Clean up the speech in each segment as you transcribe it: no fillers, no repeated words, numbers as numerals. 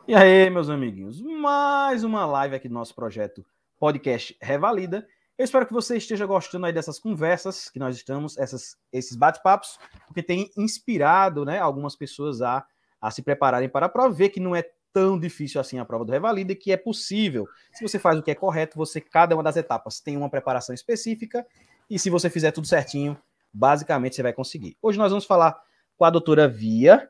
E aí, meus amiguinhos, mais uma live aqui do nosso projeto Podcast Revalida. Eu espero que você esteja gostando aí dessas conversas que nós estamos, esses bate-papos, porque tem inspirado, né, algumas pessoas a se prepararem para a prova, ver que não é tão difícil assim a prova do Revalida e que é possível. Se você faz o que é correto, cada uma das etapas tem uma preparação específica e se você fizer tudo certinho, basicamente você vai conseguir. Hoje nós vamos falar com a doutora Via.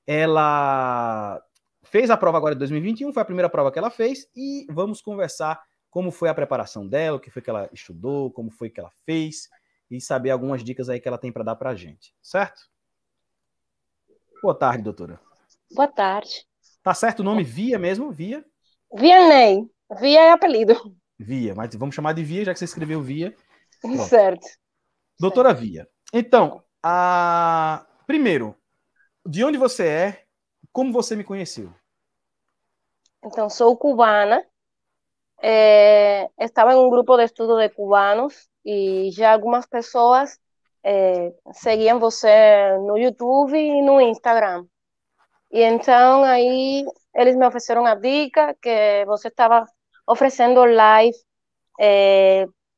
Ela fez a prova agora de 2021, foi a primeira prova que ela fez, e vamos conversar como foi a preparação dela, o que foi que ela estudou, como foi que ela fez, e saber algumas dicas aí que ela tem para dar para a gente, certo? Boa tarde, doutora. Boa tarde. Tá certo o nome Via mesmo? Via? Vianney. Via é apelido. Via, mas vamos chamar de Via, já que você escreveu Via. Pronto. Certo. Doutora Via. Então, primeiro, de onde você é? Como você me conheceu? Então, sou cubana. Estava em um grupo de estudo de cubanos e já algumas pessoas seguiam você no YouTube e no Instagram. E então aí eles me ofereceram a dica que você estava oferecendo live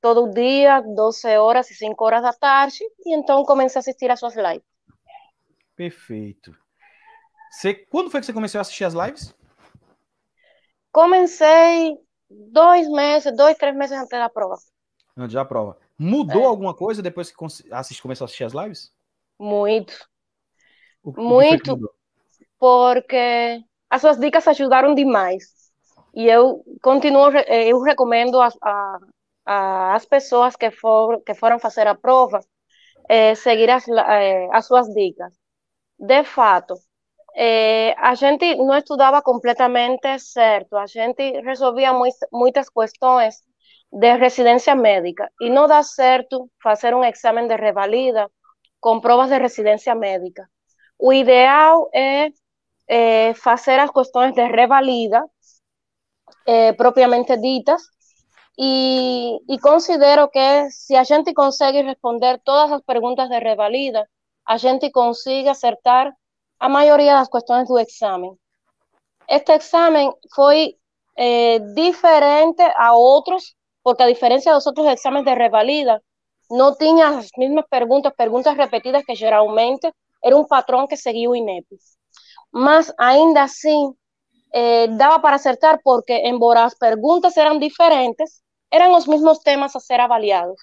todo dia, 12 horas e 5 horas da tarde, e então comecei a assistir às suas lives. Perfeito. Quando foi que você começou a assistir as lives? Comecei 2 meses, 2, 3 meses antes da prova. Antes da prova. Mudou alguma coisa depois que começou a assistir as lives? Muito, O que foi que muito, mudou? porque as suas dicas ajudaram demais. E eu recomendo as pessoas que foram fazer a prova seguir as suas dicas. De fato, a gente não estudava completamente certo, a gente resolvia muitas questões de residência médica e não dá certo fazer um exame de revalida com provas de residência médica. O ideal é fazer as questões de revalida propriamente ditas e considero que se a gente consegue responder todas as perguntas de revalida, a gente consegue acertar a maioria das questões do exame. Este examen foi diferente a outros, porque a diferença dos outros exames de revalida, não tinha as mesmas perguntas repetidas que geralmente era um padrão que seguia o INEP. Mas ainda assim, dava para acertar porque, embora as perguntas eram diferentes, eram os mesmos temas a ser avaliados.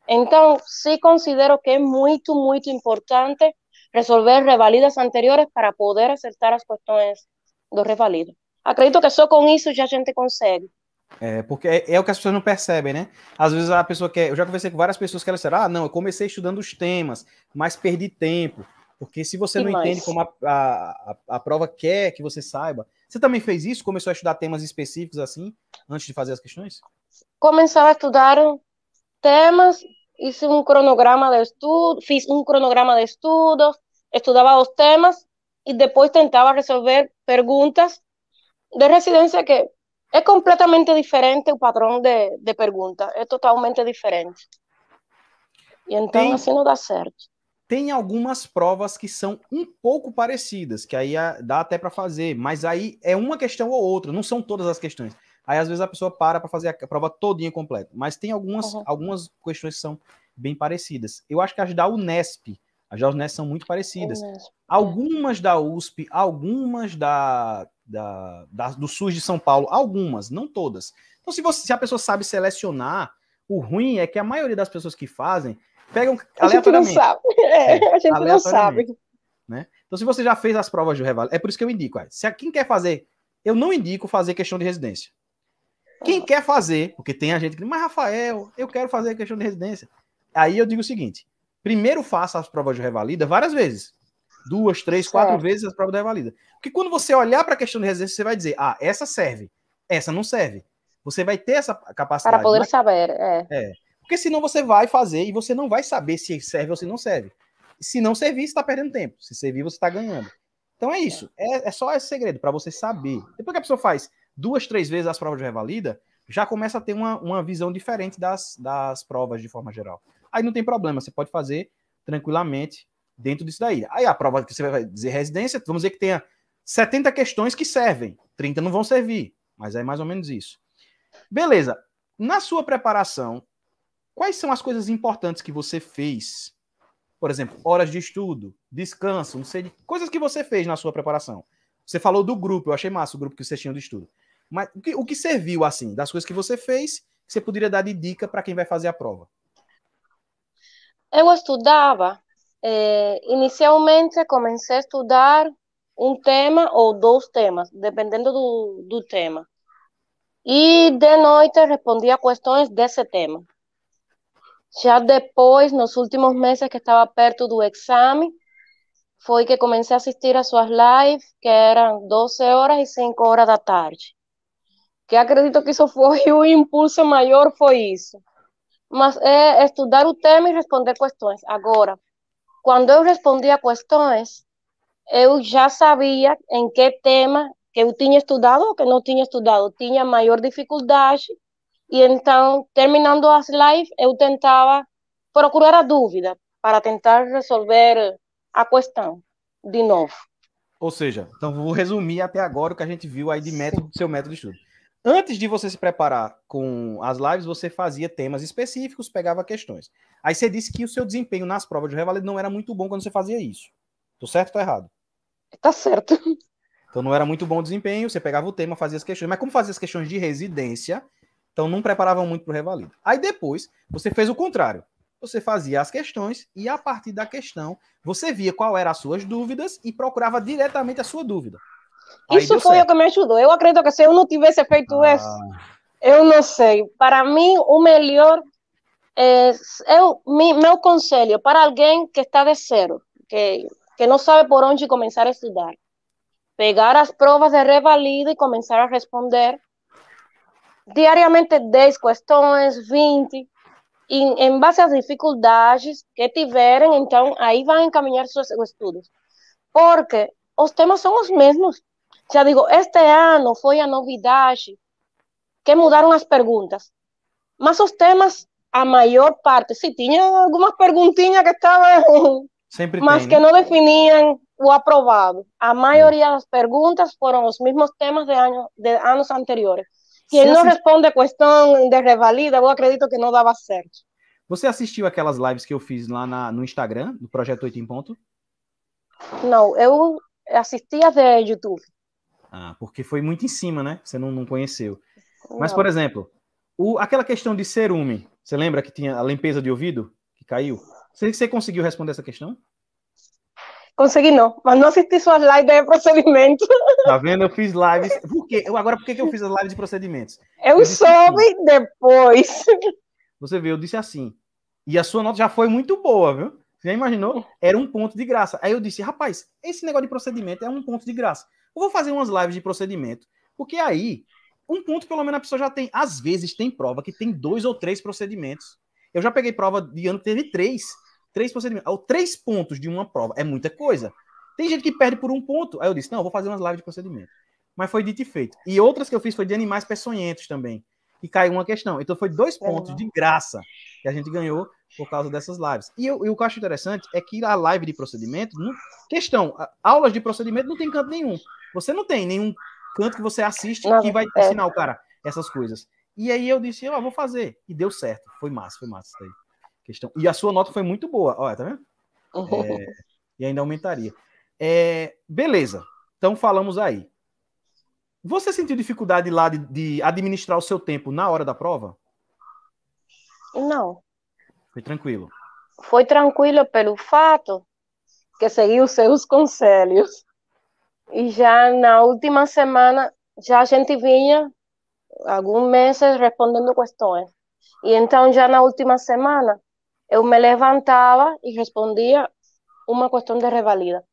Então, sí considero que é muito, muito importante resolver revalidas anteriores para poder acertar as questões do revalido. Acredito que só com isso já a gente consegue. Porque é o que as pessoas não percebem, né? Às vezes a pessoa quer. Eu já conversei com várias pessoas que elas disseram: não, eu comecei estudando os temas, mas perdi tempo. Porque se você E não entende mais. como a prova quer que você saiba. Você também fez isso? Começou a estudar temas específicos assim, antes de fazer as questões? Começava a estudar temas, fiz um cronograma de estudos, estudava os temas e depois tentava resolver perguntas de residência que é completamente diferente o padrão de pergunta, é totalmente diferente. E então Tem, assim não dá certo. tem algumas provas que são um pouco parecidas, que aí dá até para fazer, mas aí é uma questão ou outra, não são todas as questões. Aí às vezes a pessoa para fazer a prova todinha completa, mas tem algumas questões que são bem parecidas. Eu acho que as da Unesp são muito parecidas. Algumas da USP, algumas do SUS de São Paulo, algumas, não todas. Então se a pessoa sabe selecionar, o ruim é que a maioria das pessoas que fazem pegam A gente não aleatoriamente. sabe. A gente não sabe. Né? Então, se você já fez as provas de revalida, é por isso que eu indico. Se quem quer fazer, eu não indico fazer questão de residência. Quem quer fazer, porque tem a gente que diz, mas Rafael, eu quero fazer questão de residência. Aí eu digo o seguinte: primeiro faça as provas de revalida várias vezes. 2, 3, 4 vezes as provas de revalida. Porque quando você olhar para a questão de residência, você vai dizer, essa serve, essa não serve. Você vai ter essa capacidade. Para poder saber, Porque senão você vai fazer e você não vai saber se serve ou se não serve. Se não servir, você está perdendo tempo. Se servir, você está ganhando. Então é isso. É só esse segredo, para você saber. Depois que a pessoa faz 2, 3 vezes as provas de revalida, já começa a ter uma visão diferente das provas de forma geral. Aí não tem problema, você pode fazer tranquilamente dentro disso daí. Aí a prova que você vai dizer residência, vamos dizer que tenha 70 questões que servem, 30 não vão servir, mas é mais ou menos isso. Beleza. Na sua preparação, quais são as coisas importantes que você fez? Por exemplo, horas de estudo, descanso, não sei, coisas que você fez na sua preparação. Você falou do grupo, eu achei massa o grupo que vocês tinham de estudo. Mas o que serviu, assim, das coisas que você fez, que você poderia dar de dica para quem vai fazer a prova? Eu estudava, inicialmente comecei a estudar um tema ou dois temas, dependendo do tema. E de noite respondia questões desse tema. Já depois, nos últimos meses que estava perto do exame, foi que comecei a assistir a suas lives, que eram 12 horas e 5 horas da tarde. Que acredito que isso foi o impulso maior, foi isso. Mas é estudar o tema e responder questões. Agora, quando eu respondia questões, eu já sabia em que tema que eu tinha estudado ou que não tinha estudado. Tinha maior dificuldade e então, terminando as lives, eu tentava procurar a dúvida para tentar resolver a questão de novo. Ou seja, então vou resumir até agora o que a gente viu aí de método, seu método de estudo. Antes de você se preparar com as lives, você fazia temas específicos, pegava questões. Aí você disse que o seu desempenho nas provas de Revalido não era muito bom quando você fazia isso. Tô certo ou tô errado? Tá certo. Então não era muito bom o desempenho, você pegava o tema, fazia as questões. Mas como fazia as questões de residência, então não preparavam muito para o Revalido. Aí depois, você fez o contrário. Você fazia as questões e a partir da questão, você via qual eram as suas dúvidas e procurava diretamente a sua dúvida. Aí Isso foi o que me ajudou. Eu acredito que se eu não tivesse feito isso, eu não sei. Para mim, o melhor é meu conselho para alguém que está de zero, que não sabe por onde começar a estudar. Pegar as provas de revalida e começar a responder diariamente 10 questões, 20, e em base às dificuldades que tiverem, então aí vão encaminhar seus estudos. Porque os temas são os mesmos. Já digo, este ano foi a novidade que mudaram as perguntas. Mas os temas, a maior parte, sim, tinha algumas perguntinhas que estavam, mas tem, que né? não definiam o aprovado. A maioria das perguntas foram os mesmos temas de anos anteriores. Quem não responde a questão de revalida, eu acredito que não dava certo. Você assistiu aquelas lives que eu fiz lá no Instagram, do Projeto 8 em Ponto? Não, eu assistia de YouTube. Ah, porque foi muito em cima, né? Você não conheceu. Não. Mas, por exemplo, aquela questão de cerume, você lembra que tinha a limpeza de ouvido que caiu? Você conseguiu responder essa questão? Consegui não, mas não assisti suas lives de procedimento. Tá vendo? Eu fiz lives. Por quê? Por que eu fiz as lives de procedimentos? Eu soube assim, depois. Você vê, eu disse assim. E a sua nota já foi muito boa, viu? Você já imaginou? Era um ponto de graça. Aí eu disse, rapaz, esse negócio de procedimento é um ponto de graça. Eu vou fazer umas lives de procedimento, porque aí, um ponto pelo menos a pessoa já tem. Às vezes tem prova que tem 2 ou 3 procedimentos. Eu já peguei prova de ano que teve 3 procedimentos. Ou 3 pontos de uma prova. É muita coisa. Tem gente que perde por um ponto. Aí eu disse, não, eu vou fazer umas lives de procedimento. Mas foi dito e feito. E outras que eu fiz foi de animais peçonhentos também. E caiu uma questão. Então foi 2 pontos de graça que a gente ganhou por causa dessas lives. E o que eu acho interessante é que a live de procedimento, aulas de procedimento não tem canto nenhum. Você não tem nenhum canto que você assiste que vai ensinar o cara essas coisas. E aí eu disse, vou fazer. E deu certo. Foi massa isso daí. Questão. E a sua nota foi muito boa. Olha, tá vendo? E ainda aumentaria. Beleza. Então falamos aí. Você sentiu dificuldade lá de administrar o seu tempo na hora da prova? Não. Foi tranquilo? Foi tranquilo pelo fato que segui os seus conselhos. E já na última semana, já a gente vinha alguns meses respondendo questões. E então, já na última semana, eu me levantava e respondia uma questão de revalida.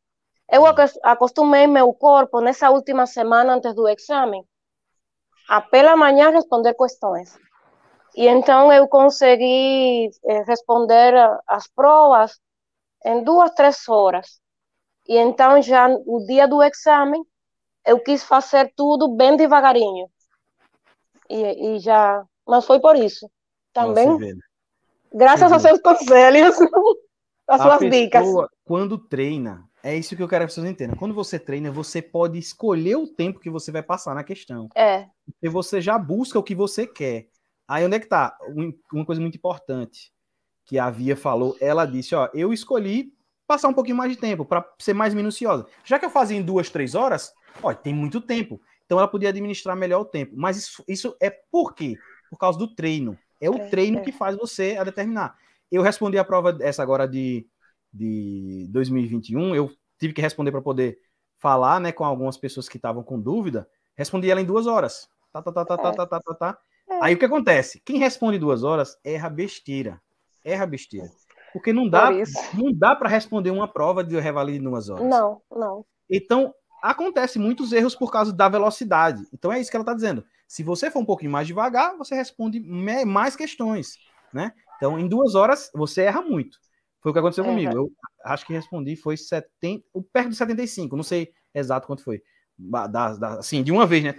Eu acostumei meu corpo nessa última semana antes do exame a pela manhã responder questões. E então eu consegui responder as provas em 2, 3 horas. E então já no dia do exame eu quis fazer tudo bem devagarinho. E já, mas foi por isso também. Graças aos seus conselhos, às suas dicas. Quando treina, É isso que eu quero que vocês entendam. Quando você treina, você pode escolher o tempo que você vai passar na questão. E você já busca o que você quer. Aí onde é que tá? Uma coisa muito importante que a Via falou, ela disse, ó, eu escolhi passar um pouquinho mais de tempo para ser mais minuciosa. Já que eu fazia em 2, 3 horas, ó, tem muito tempo. Então ela podia administrar melhor o tempo. Mas isso é por quê? Por causa do treino. É o treino que faz você a determinar. Eu respondi a prova essa agora de 2021, eu tive que responder para poder falar, né, com algumas pessoas que estavam com dúvida. Respondi ela em 2 horas. Aí o que acontece? Quem responde 2 horas erra besteira. Erra besteira. Porque não dá para responder uma prova de revalida em 2 horas. Não. Então, acontece muitos erros por causa da velocidade. Então é isso que ela está dizendo. Se você for um pouquinho mais devagar, você responde mais questões, né? Então, em 2 horas, você erra muito. Foi o que aconteceu comigo. Eu acho que respondi foi 70, perto de 75, não sei exato quanto foi. Assim, de uma vez, né?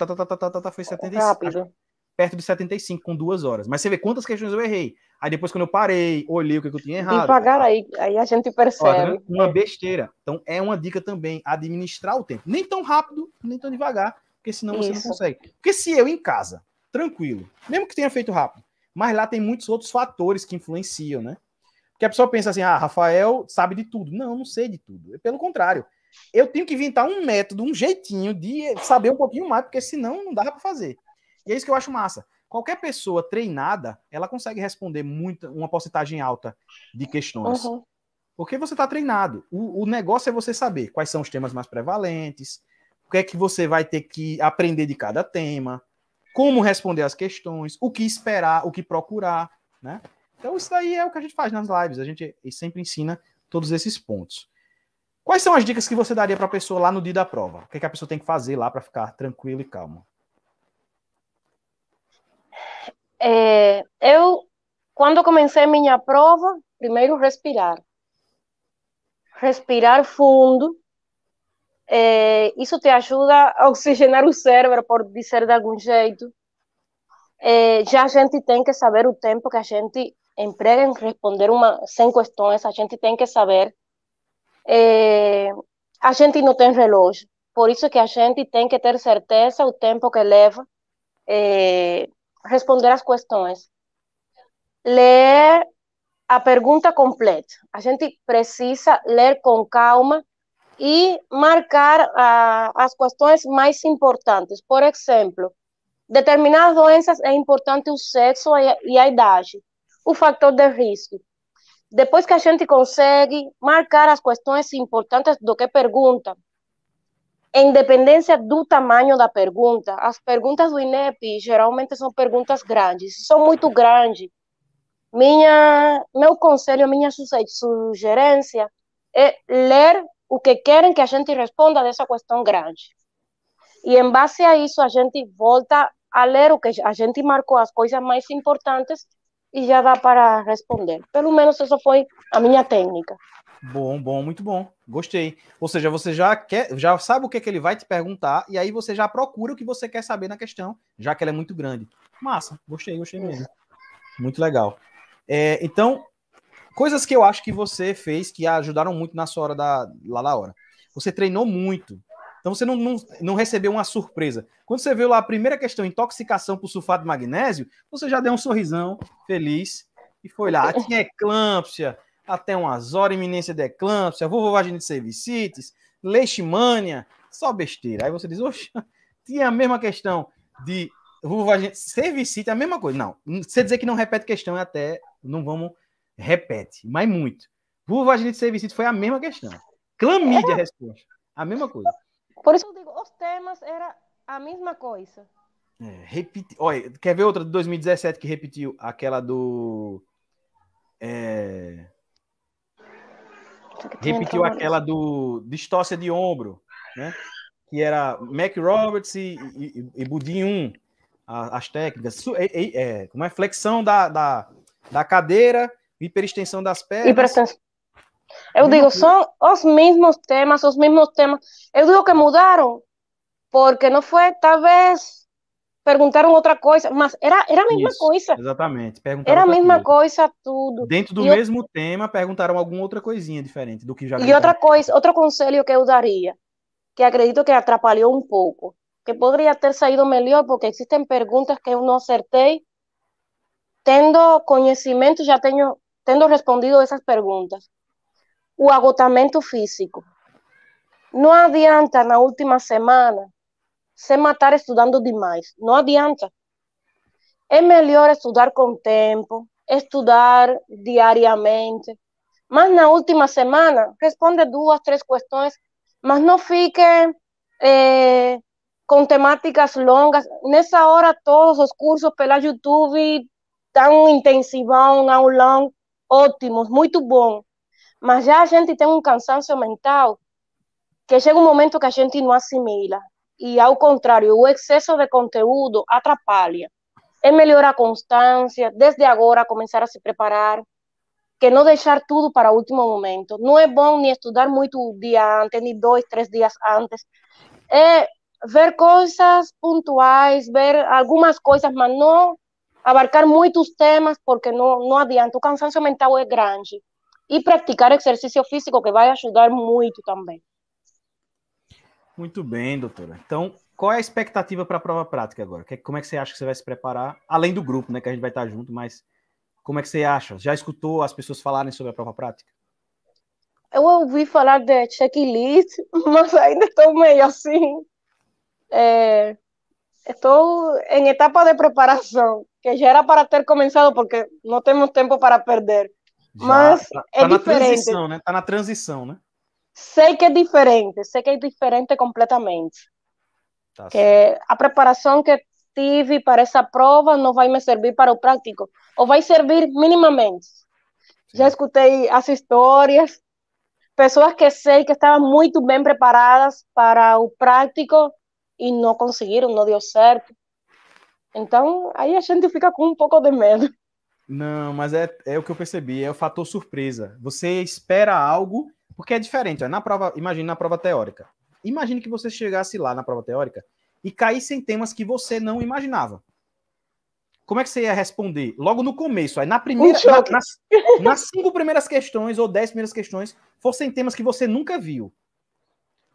Foi 75. Rápido. Perto de 75 com 2 horas. Mas você vê quantas questões eu errei. Aí depois, quando eu parei, olhei o que eu tinha errado. Devagar, aí a gente percebe. Uma besteira. Então, é uma dica também, administrar o tempo. Nem tão rápido, nem tão devagar, porque senão você não consegue. Porque se eu em casa, tranquilo, mesmo que tenha feito rápido, mas lá tem muitos outros fatores que influenciam, né? Porque a pessoa pensa assim, Rafael sabe de tudo. Não sei de tudo. Pelo contrário, eu tenho que inventar um método, um jeitinho de saber um pouquinho mais, porque senão não dá para fazer. E é isso que eu acho massa. Qualquer pessoa treinada, ela consegue responder uma porcentagem alta de questões. Porque você está treinado. O negócio é você saber quais são os temas mais prevalentes, o que é que você vai ter que aprender de cada tema, como responder as questões, o que esperar, o que procurar, né? Então isso daí é o que a gente faz nas lives. A gente sempre ensina todos esses pontos. Quais são as dicas que você daria para a pessoa lá no dia da prova? O que é que a pessoa tem que fazer lá para ficar tranquila e calma? Eu, quando comecei minha prova, primeiro respirar. Respirar fundo. Isso te ajuda a oxigenar o cérebro, por dizer de algum jeito. Já a gente tem que saber o tempo que a gente emprega em responder 100 questões, a gente tem que saber. A gente não tem relógio, por isso que a gente tem que ter certeza o tempo que leva responder as questões. Ler a pergunta completa. A gente precisa ler com calma e marcar as questões mais importantes. Por exemplo, determinadas doenças é importante o sexo e a idade, o fator de risco. Depois que a gente consegue marcar as questões importantes do que pergunta, independência do tamanho da pergunta, as perguntas do INEP geralmente são perguntas grandes. Se são muito grandes, meu conselho, minha sugerência é ler o que querem que a gente responda dessa questão grande. E em base a isso, a gente volta a ler o que a gente marcou, as coisas mais importantes, e já dá para responder. Pelo menos essa foi a minha técnica. Bom, muito bom. Gostei. Ou seja, você já sabe o que ele vai te perguntar, e aí você já procura o que você quer saber na questão, já que ela é muito grande. Massa, gostei mesmo. Muito legal. Então, coisas que eu acho que você fez que ajudaram muito na sua hora lá da hora. Você treinou muito. Então você não recebeu uma surpresa. Quando você viu lá a primeira questão, intoxicação por sulfato de magnésio, você já deu um sorrisão feliz e foi lá. Tinha eclâmpsia, até umas horas, iminência de eclâmpsia, vulvovaginite cervicitis, leishmania, só besteira. Aí você diz, oxe, tinha a mesma questão de vulvovaginite cervicitis, a mesma coisa. Não, você dizer que não repete questão, até não vamos repete, mas muito. Vulvovaginite cervicitis foi a mesma questão. Clamídia a resposta, a mesma coisa. Por isso eu digo, os temas eram a mesma coisa. Olha, quer ver outra de 2017 que repetiu? Aquela do... Repetiu aquela do distócia de ombro, né? Que era Mac Roberts e Budin 1. As técnicas. Como é? Flexão da cadeira, hiperextensão das pernas. Eu digo, são os mesmos temas. Eu digo que mudaram, porque não foi, talvez, perguntaram outra coisa, mas era a mesma Isso, coisa. exatamente. Perguntaram Era a outra mesma coisa. coisa tudo. Dentro do E, mesmo tema, perguntaram alguma outra coisinha diferente do que já e veio outra perguntando. coisa, outro conselho que eu daria, que acredito que atrapalhou um pouco, que poderia ter saído melhor, porque existem perguntas que eu não acertei, tendo conhecimento, já tenho, tendo respondido essas perguntas. O agotamento físico. Não adianta na última semana se matar estudando demais. Não adianta. É melhor estudar com tempo, estudar diariamente. Mas na última semana, responde 2, 3 questões, mas não fique com temáticas longas. Nessa hora, todos os cursos pela YouTube estão intensivão, aulão, ótimos, muito bom. Mas já a gente tem um cansaço mental que chega um momento que a gente não assimila. E, ao contrário, o excesso de conteúdo atrapalha. É melhor a constância, desde agora começar a se preparar, que não deixar tudo para o último momento. Não é bom nem estudar muito o dia antes, nem 2, 3 dias antes. É ver coisas pontuais, ver algumas coisas, mas não abarcar muitos temas, porque não adianta. O cansaço mental é grande. E praticar exercício físico, que vai ajudar muito também. Muito bem, doutora. Então, qual é a expectativa para a prova prática agora? Como é que você acha que você vai se preparar? Além do grupo, né, que a gente vai estar junto, mas como é que você acha? Já escutou as pessoas falarem sobre a prova prática? Eu ouvi falar de checklist, mas ainda estou meio assim. É, estou em etapa de preparação, que já era para ter começado, porque não temos tempo para perder. Já Mas é tá na diferente. transição, né? Tá na transição, né? Sei que é diferente completamente. Tá certo. Que a preparação que tive para essa prova não vai me servir para o prático, ou vai servir minimamente. Já Sim. escutei as histórias, pessoas que sei que estavam muito bem preparadas para o prático e não conseguiram, não deu certo. Então, aí a gente fica com um pouco de medo. Não, mas é o que eu percebi, é o fator surpresa. Você espera algo, porque é diferente. Ó, na prova, imagine na prova teórica. Imagine que você chegasse lá na prova teórica e caísse em temas que você não imaginava. Como é que você ia responder? Logo no começo, aí na Um primeira, choque. nas 5 primeiras questões ou 10 primeiras questões, fossem temas que você nunca viu.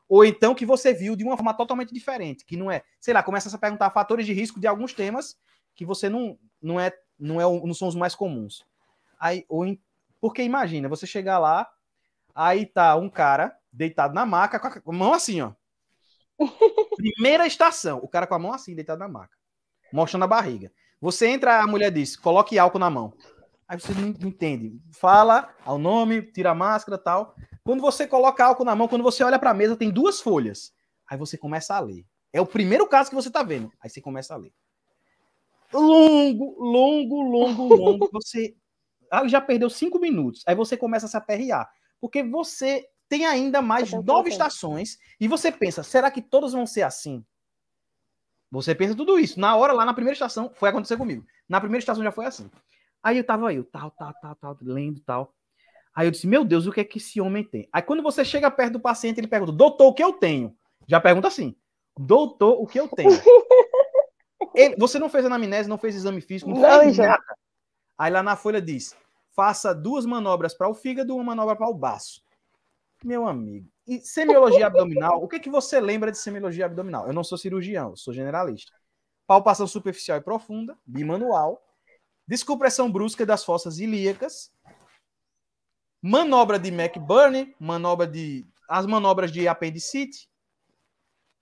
Ou então que você viu de uma forma totalmente diferente, que não é, sei lá, começa a perguntar fatores de risco de alguns temas que você não são os mais comuns. Aí, porque imagina, você chegar lá, aí tá um cara deitado na maca, com a mão assim, ó. Primeira estação, o cara com a mão assim, deitado na maca, mostrando a barriga. Você entra, a mulher diz, coloque álcool na mão. Aí você não entende. Fala ao nome, tira a máscara e tal. Quando você coloca álcool na mão, quando você olha para a mesa, tem 2 folhas. Aí você começa a ler. É o primeiro caso que você está vendo. Aí você começa a ler. Longo, longo, longo, longo. Você já perdeu 5 minutos. Aí você começa a se aperrear. Porque você tem ainda mais 9 estações e você pensa, será que todas vão ser assim? Você pensa tudo isso. Na hora, lá na primeira estação, foi acontecer comigo. Na primeira estação já foi assim. Aí eu tava tal, lendo tal. Aí eu disse, meu Deus, o que é que esse homem tem? Aí quando você chega perto do paciente, ele pergunta, doutor, o que eu tenho? Já pergunta assim, doutor, o que eu tenho? Você não fez anamnese, não fez exame físico, não fez Não, nada. Aí lá na folha diz, faça 2 manobras para o fígado e 1 manobra para o baço. Meu amigo, e semiologia abdominal, o que é que você lembra de semiologia abdominal? Eu não sou cirurgião, eu sou generalista. Palpação superficial e profunda, bimanual, descompressão brusca das fossas ilíacas, manobra de McBurney, as manobras de apendicite.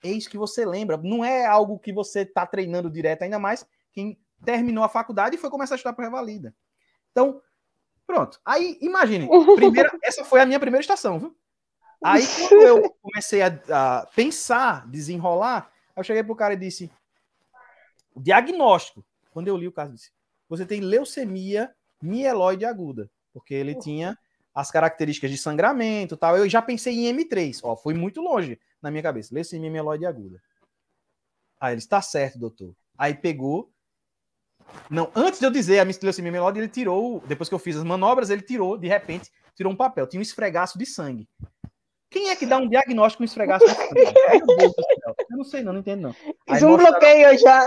É isso que você lembra. Não é algo que você está treinando direto, ainda mais quem terminou a faculdade e foi começar a estudar para revalida. Então, pronto. Aí, imagine, essa foi a minha primeira estação, viu? Aí, quando eu comecei a pensar, desenrolar, eu cheguei pro cara e disse, diagnóstico. Quando eu li o caso, disse, você tem leucemia mieloide aguda, porque ele tinha as características de sangramento e tal. Eu já pensei em M3, ó, foi muito longe na minha cabeça, leucemia mieloide aguda. Aí ele está certo, doutor. Aí pegou, não, antes de eu dizer a leucemia mieloide, ele tirou, depois que eu fiz as manobras, ele tirou, de repente, tirou um papel, tinha um esfregaço de sangue. Quem é que dá um diagnóstico com esfregaço no sangue? Meu Deus do céu. Eu não sei, não entendo, não. Aí Isso é um bloqueio já.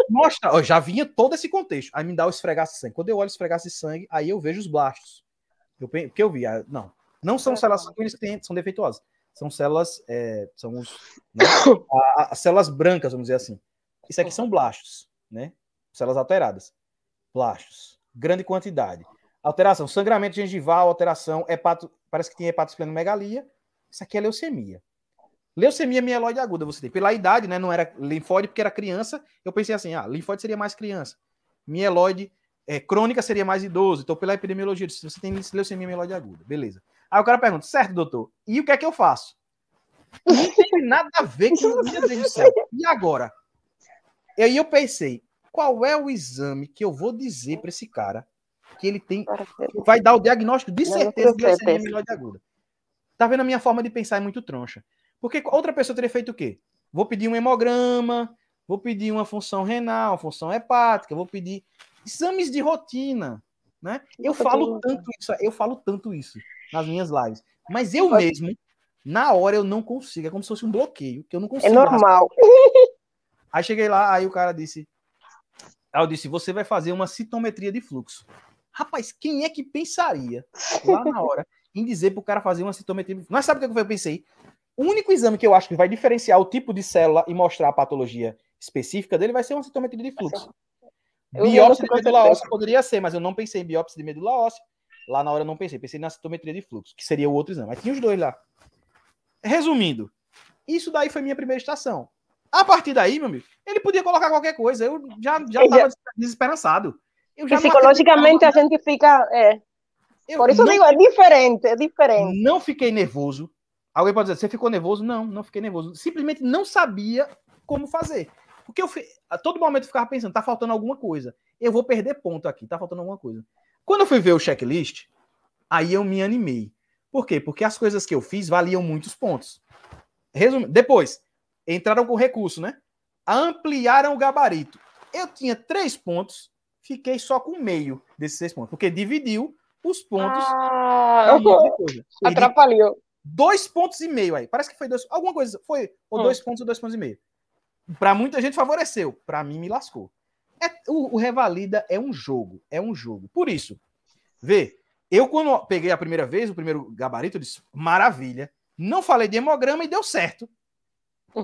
Mostra, ó, já vinha todo esse contexto. Aí me dá o esfregaço de sangue. Quando eu olho o esfregaço de sangue, aí eu vejo os blastos. Porque eu vi, não são células sanguíneas que são defeituosas. São células, são os, né, as células brancas, vamos dizer assim. Isso aqui são blastos, né? Células alteradas. Blastos. Grande quantidade. Alteração, sangramento gengival, alteração, parece que tem hepatosplenomegalia. Isso aqui é leucemia. Leucemia mieloide aguda você tem. Pela idade, né? Não era linfóide porque era criança. Eu pensei assim, linfóide seria mais criança. Mieloide crônica seria mais idoso. Então, pela epidemiologia, se você tem leucemia mieloide aguda. Beleza. Aí o cara pergunta, certo, doutor, e o que é que eu faço? Não tem nada a ver com... Meu Deus do céu. E agora? E aí eu pensei, qual é o exame que eu vou dizer para esse cara que ele tem... Que vai dar o diagnóstico de certeza de leucemia mieloide aguda? Tá vendo a minha forma de pensar é muito troncha. Porque outra pessoa teria feito o quê? Vou pedir um hemograma, vou pedir uma função renal, uma função hepática, vou pedir exames de rotina, né? Eu falo tanto isso nas minhas lives, mas eu mesmo, na hora, eu não consigo, é como se fosse um bloqueio, que eu não consigo. É normal. Aí cheguei lá, aí o cara disse, eu disse, você vai fazer uma citometria de fluxo. Rapaz, quem é que pensaria lá na hora em dizer pro cara fazer uma citometria de fluxo? Mas sabe o que eu pensei? O único exame que eu acho que vai diferenciar o tipo de célula e mostrar a patologia específica dele vai ser uma citometria de fluxo. Biópsia de medula óssea poderia ser, mas eu não pensei em biópsia de medula óssea. Lá na hora eu não pensei. Pensei na citometria de fluxo, que seria o outro exame. Mas tinha os dois lá. Resumindo, isso daí foi minha primeira estação. A partir daí, meu amigo, ele podia colocar qualquer coisa. Eu já estava desesperançado. Psicologicamente a gente fica... Por isso eu digo, é diferente. Não fiquei nervoso. Alguém pode dizer, você ficou nervoso? Não, não fiquei nervoso. Simplesmente não sabia como fazer. Porque a todo momento eu ficava pensando, tá faltando alguma coisa. Eu vou perder ponto aqui, tá faltando alguma coisa. Quando eu fui ver o checklist, aí eu me animei. Por quê? Porque as coisas que eu fiz valiam muitos pontos. Depois, entraram com recurso, né? Ampliaram o gabarito. Eu tinha 3 pontos, fiquei só com meio desses 6 pontos. Porque dividiu os pontos para um monte de coisa. Atrapalhou. 2,5 pontos aí. Parece que foi alguma coisa. Foi ou 2 pontos ou 2,5 pontos. Para muita gente favoreceu. Para mim, me lascou. O Revalida é um jogo. É um jogo. Por isso, eu quando peguei a primeira vez, o primeiro gabarito, eu disse, maravilha. Não falei de hemograma e deu certo.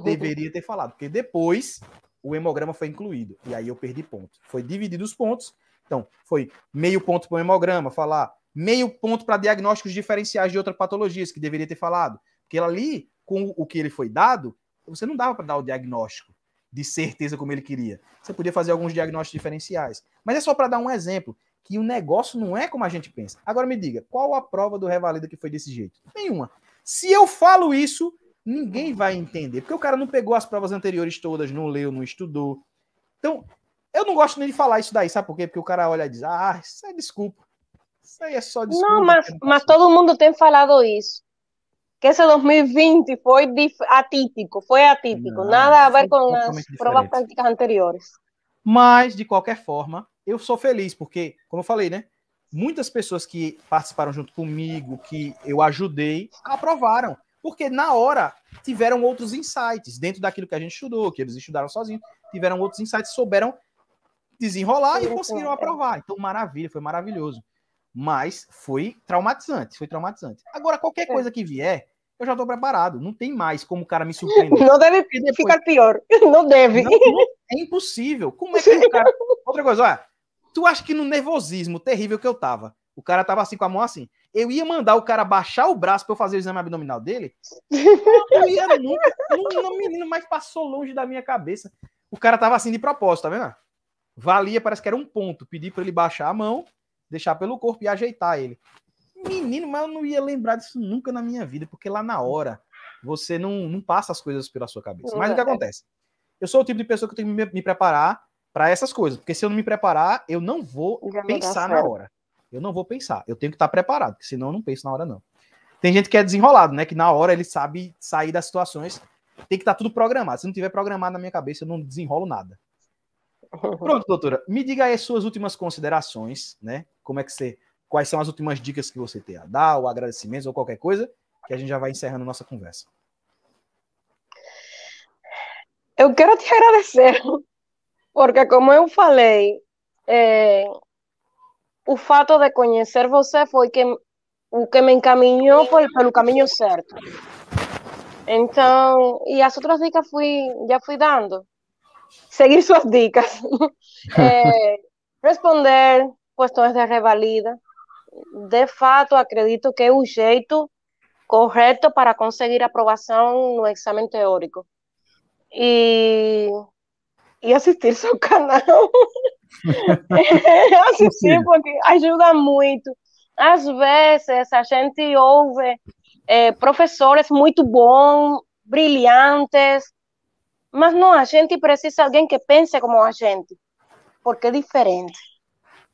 Deveria ter falado. Porque depois, o hemograma foi incluído. E aí eu perdi ponto. Foi dividido os pontos. Então, foi meio ponto para o hemograma, falar... Meio ponto para diagnósticos diferenciais de outras patologias, que deveria ter falado. Porque ali, com o que ele foi dado, você não dava para dar o diagnóstico de certeza como ele queria. Você podia fazer alguns diagnósticos diferenciais. Mas é só para dar um exemplo, que o negócio não é como a gente pensa. Agora me diga, qual a prova do Revalida que foi desse jeito? Nenhuma. Se eu falo isso, ninguém vai entender. Porque o cara não pegou as provas anteriores todas, não leu, não estudou. Então, eu não gosto nem de falar isso daí, sabe por quê? Porque o cara olha e diz, isso é desculpa. Isso aí é só desculpa. Não, mas todo mundo tem falado isso. Que esse 2020 foi atípico. Não, nada a ver com as provas práticas anteriores. Mas, de qualquer forma, eu sou feliz, porque, como eu falei, né? Muitas pessoas que participaram junto comigo, que eu ajudei, aprovaram. Porque na hora tiveram outros insights, dentro daquilo que a gente estudou, que eles estudaram sozinhos, tiveram outros insights, souberam desenrolar e conseguiram aprovar. Então, maravilha, foi maravilhoso. Mas foi traumatizante. Agora, qualquer coisa que vier, eu já estou preparado. Não tem mais como o cara me surpreender. Não deve ficar pior. Não deve. Não, é impossível. Como é que o cara... Outra coisa, olha, tu acha que no nervosismo terrível que eu tava, o cara tava assim com a mão assim, eu ia mandar o cara baixar o braço para eu fazer o exame abdominal dele? Eu ia nunca. Não, menino, mas passou longe da minha cabeça. O cara tava assim de propósito, tá vendo? Valia, parece que era um ponto. Pedi para ele baixar a mão, deixar pelo corpo e ajeitar ele. Menino, mas eu não ia lembrar disso nunca na minha vida, porque lá na hora você não passa as coisas pela sua cabeça. Mas o que acontece? Eu sou o tipo de pessoa que eu tenho que me preparar para essas coisas, porque se eu não me preparar, eu não vou pensar na hora. Eu não vou pensar. Eu tenho que estar preparado, porque senão eu não penso na hora, não. Tem gente que é desenrolado, né? Que na hora ele sabe sair das situações. Tem que estar tudo programado. Se não tiver programado na minha cabeça, eu não desenrolo nada. Pronto, doutora. Me diga aí as suas últimas considerações, né? Quais são as últimas dicas que você tem a dar, ou agradecimentos, ou qualquer coisa. que a gente já vai encerrando nossa conversa. Eu quero te agradecer, porque como eu falei, o fato de conhecer você foi o que me encaminhou pelo caminho certo. Então, e as outras dicas já fui dando. Seguir suas dicas. Responder questões de revalida. De fato, acredito que é o jeito correto para conseguir aprovação no exame teórico. E assistir seu canal. Assistir, porque ajuda muito. Às vezes, a gente ouve professores muito bons, brilhantes, mas não, a gente precisa de alguém que pense como a gente, porque é diferente.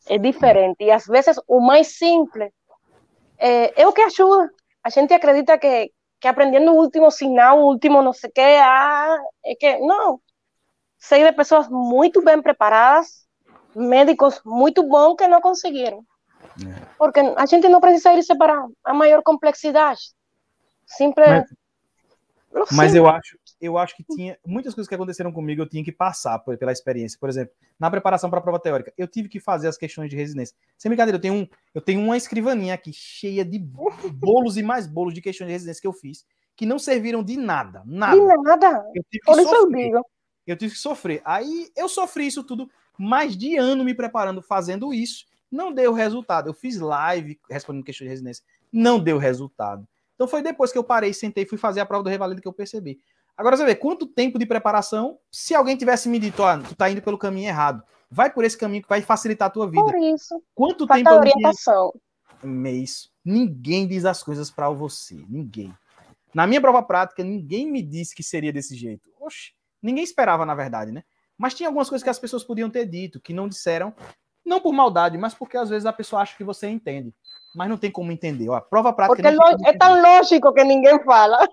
É diferente. E às vezes o mais simples é o que ajuda. A gente acredita que aprendendo o último sinal, o último não sei o que, é que não. Sei de pessoas muito bem preparadas, médicos muito bons que não conseguiram. Porque a gente não precisa irse para a maior complexidade. Mas eu acho que tinha muitas coisas que aconteceram comigo, eu tinha que passar pela experiência. Por exemplo, na preparação para a prova teórica, eu tive que fazer as questões de residência. Sem brincadeira, eu tenho uma escrivaninha aqui cheia de bolos e mais bolos de questões de residência que eu fiz, que não serviram de nada. Nada. De nada. Eu tive que Por isso sofrer. eu digo. Eu tive que sofrer. Aí eu sofri isso tudo, mais de ano me preparando, fazendo isso. Não deu resultado. Eu fiz live respondendo questões de residência. Não deu resultado. Então foi depois que eu parei, sentei, fui fazer a prova do revalida que eu percebi. Agora você vê, quanto tempo de preparação, se alguém tivesse me dito, tu tá indo pelo caminho errado, vai por esse caminho que vai facilitar a tua vida. Por isso. Quanto falta tempo orientação. Mês. Ninguém diz as coisas para você. Ninguém. Na minha prova prática, ninguém me disse que seria desse jeito. Oxe, ninguém esperava, na verdade, né? Mas tinha algumas coisas que as pessoas podiam ter dito, que não disseram, não por maldade, mas porque às vezes a pessoa acha que você entende. Mas não tem como entender. Ó, a prova prática... Porque é tão lógico que ninguém fala.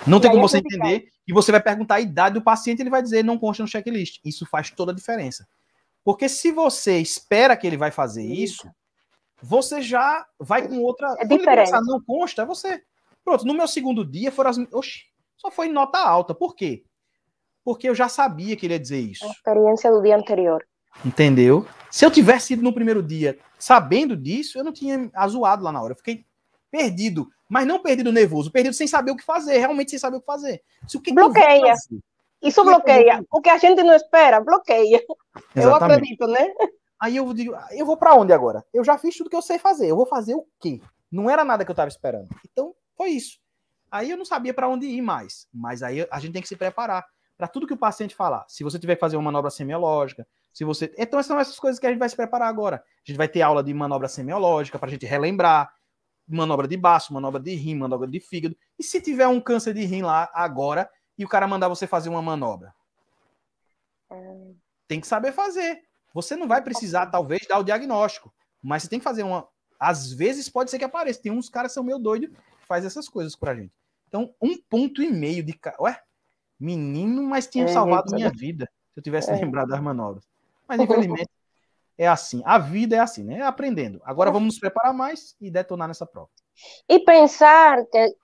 Não tem como você entender, e você vai perguntar a idade do paciente, ele vai dizer, não consta no checklist. Isso faz toda a diferença. Porque se você espera que ele vai fazer isso, você já vai com outra... É diferente. Começar, não consta, você... Pronto, no meu segundo dia foram as... Oxi, só foi nota alta. Por quê? Porque eu já sabia que ele ia dizer isso. A experiência do dia anterior. Entendeu? Se eu tivesse ido no primeiro dia sabendo disso, eu não tinha azoado lá na hora. Eu fiquei perdido, mas não perdido nervoso, perdido sem saber o que fazer, realmente sem saber o que fazer. Bloqueia. Isso bloqueia. O que a gente não espera, bloqueia. Exatamente. Eu acredito, né? Aí eu digo, eu vou para onde agora? Eu já fiz tudo que eu sei fazer. Eu vou fazer o quê? Não era nada que eu estava esperando. Então, foi isso. Aí eu não sabia para onde ir mais. Mas aí a gente tem que se preparar para tudo que o paciente falar. Se você tiver que fazer uma manobra semiológica, se você... Então, são essas coisas que a gente vai se preparar agora. A gente vai ter aula de manobra semiológica para a gente relembrar, manobra de baço, manobra de rim, manobra de fígado. E se tiver um câncer de rim lá agora e o cara mandar você fazer uma manobra? Tem que saber fazer. Você não vai precisar, talvez, dar o diagnóstico, mas você tem que fazer uma... Às vezes pode ser que apareça. Tem uns caras que são meio doidos que fazem essas coisas pra gente. Então, 1,5 ponto de... Ué, menino, mas tinha salvado minha vida se eu tivesse lembrado das manobras. Mas, infelizmente, é assim. A vida é assim, né? É aprendendo. Agora vamos nos preparar mais e detonar nessa prova. E pensar que,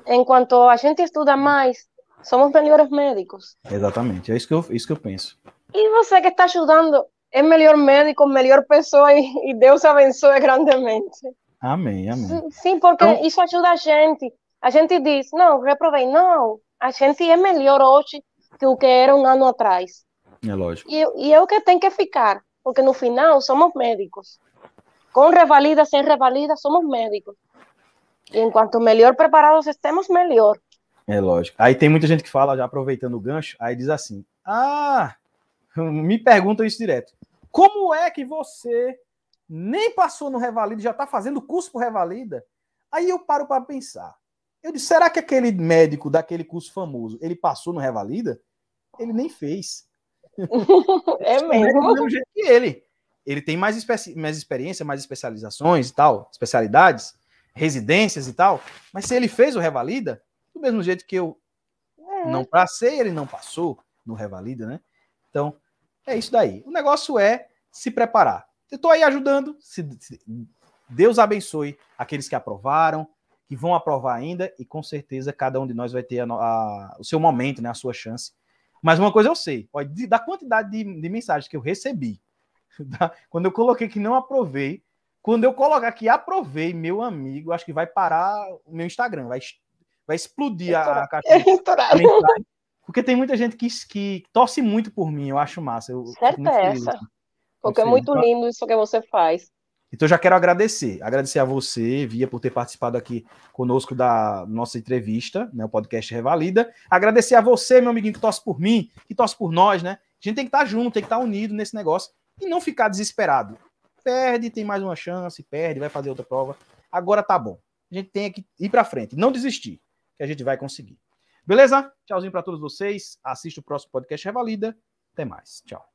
enquanto a gente estuda mais, somos melhores médicos. Exatamente. É isso que eu penso. E você que está ajudando é melhor médico, melhor pessoa e Deus abençoe grandemente. Amém, amém. Sim, porque então, isso ajuda a gente. A gente diz, não, reprovei. Não, a gente é melhor hoje que o que era um ano atrás. É lógico. E é o que tem que ficar, porque no final somos médicos. Com revalida, sem revalida, somos médicos. E enquanto melhor preparados estemos, melhor. É lógico. Aí tem muita gente que fala, já aproveitando o gancho, aí diz assim, me perguntam isso direto. Como é que você nem passou no revalida, já está fazendo curso por revalida? Aí eu paro para pensar. Eu disse, será que aquele médico daquele curso famoso, ele passou no revalida? Ele nem fez. É mesmo. Do mesmo jeito que ele. Ele tem mais experiência, mais especializações e tal, especialidades, residências e tal. Mas se ele fez o revalida, do mesmo jeito que eu não passei, ele não passou no revalida, né? Então, é isso daí. O negócio é se preparar. Eu estou aí ajudando. Deus abençoe aqueles que aprovaram, que vão aprovar ainda, e com certeza cada um de nós vai ter o seu momento, né, a sua chance. Mas uma coisa eu sei, ó, da quantidade de mensagens que eu recebi, quando eu coloquei que não aprovei, quando eu colocar que aprovei, meu amigo, acho que vai parar o meu Instagram, vai explodir a caixa de mensagem, porque tem muita gente que torce muito por mim, eu acho massa, eu fico muito feliz. Certeza. Porque é muito lindo isso que você faz. Então, já quero agradecer a você, Via, por ter participado aqui conosco da nossa entrevista, né, o podcast Revalida. Agradecer a você, meu amiguinho, que torce por mim, que torce por nós, né? A gente tem que estar junto, tem que estar unido nesse negócio e não ficar desesperado. Perde, tem mais uma chance, perde, vai fazer outra prova. Agora tá bom. A gente tem que ir para frente, não desistir, que a gente vai conseguir. Beleza? Tchauzinho para todos vocês. Assista o próximo podcast Revalida. Até mais. Tchau.